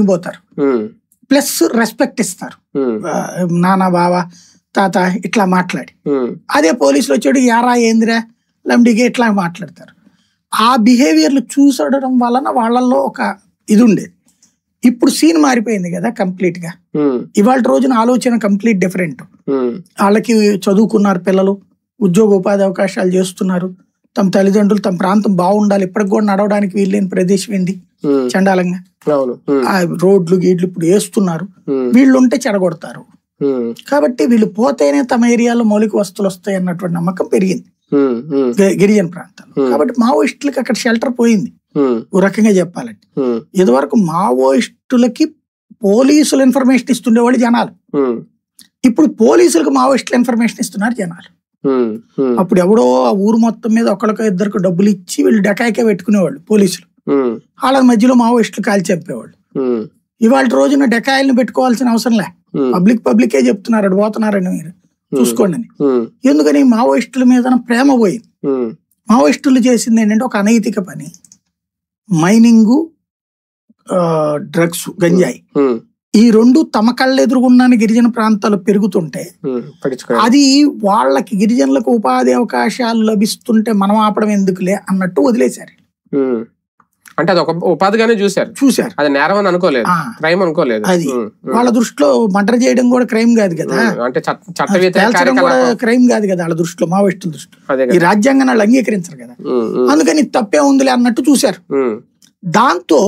పోతారు, plus respect ఇస్తారు. నాన్న బావ తాత ఇట్లా మాట్లాడి, అదే పోలీసులు వచ్చాడు యారా ఏందిరా లండిగే ఇట్లా మాట్లాడతారు. ఆ బిహేవియర్లు చూసడం వలన వాళ్ళల్లో ఒక ఇది ఉండేది. ఇప్పుడు సీన్ మారిపోయింది కదా కంప్లీట్ గా. ఇవాళ రోజున ఆలోచన కంప్లీట్ డిఫరెంట్. వాళ్ళకి చదువుకున్నారు, పిల్లలు ఉద్యోగ ఉపాధి అవకాశాలు చేస్తున్నారు, తమ తల్లిదండ్రులు తమ ప్రాంతం బాగుండాలి, ఇప్పటికి కూడా నడవడానికి వీల్లేని ప్రదేశం ఏంది చండాలంగా. ఆ రోడ్లు గీడ్లు ఇప్పుడు వేస్తున్నారు, వీళ్ళు ఉంటే చెడగొడతారు. కాబట్టి వీళ్ళు పోతేనే తమ ఏరియాలో మౌలిక వస్తువులు వస్తాయి అన్నటువంటి నమ్మకం పెరిగింది గిరిజన ప్రాంతాల్లో. కాబట్టి మావోయిస్టులకి అక్కడ షెల్టర్ పోయింది ఓ రకంగా చెప్పాలంటే. ఇదివరకు మావోయిస్టులకి పోలీసులు ఇన్ఫర్మేషన్ ఇస్తుండేవాళ్ళు జనాలు, ఇప్పుడు పోలీసులకు మావోయిస్టులు ఇన్ఫర్మేషన్ ఇస్తున్నారు జనాలు. అప్పుడు ఎవడో ఆ ఊరు మొత్తం మీద ఒకళ్ళకో ఇద్దరికి డబ్బులు ఇచ్చి వీళ్ళు డకాయికే పెట్టుకునేవాళ్ళు పోలీసులు, వాళ్ళ మధ్యలో మావోయిస్టులు కాల్చి చెప్పేవాళ్ళు. ఇవాళ రోజున డకాయిల్ని పెట్టుకోవాల్సిన అవసరం లే, పబ్లికే చెప్తున్నారు అటు పోతున్నారని మీరు చూసుకోండి అని. ఎందుకని మావోయిస్టుల మీద ప్రేమ పోయింది. మావోయిస్టులు చేసింది ఏంటంటే ఒక అనైతిక పని, మైనింగ్, డ్రగ్స్, గంజాయి. ఈ రెండు తమ కళ్ళెదురుగుండానే గిరిజన ప్రాంతాలు పెరుగుతుంటే అది వాళ్ళకి గిరిజనులకు ఉపాధి అవకాశాలు లభిస్తుంటే మనం ఆపడం ఎందుకులే అన్నట్టు వదిలేశారు. అంటే అది ఒక ఉపాధిగానే చూశారు, అది నేరం అని అనుకోలేదు, క్రైమ్ అనుకోలేదు. అది వాళ్ళ దృష్టిలో మర్డర్ చేయడం కూడా క్రైమ్ కాదు కదా, అంటే చట్టం కూడా క్రైమ్ కాదు కదా వాళ్ళ దృష్టిలో, మావోయిస్టుల దృష్టిలో. ఈ రాజ్యాంగాన్ని వాళ్ళు అంగీకరించరు కదా, అందుకని తప్పే ఉందిలే అన్నట్టు చూశారు. దాంతో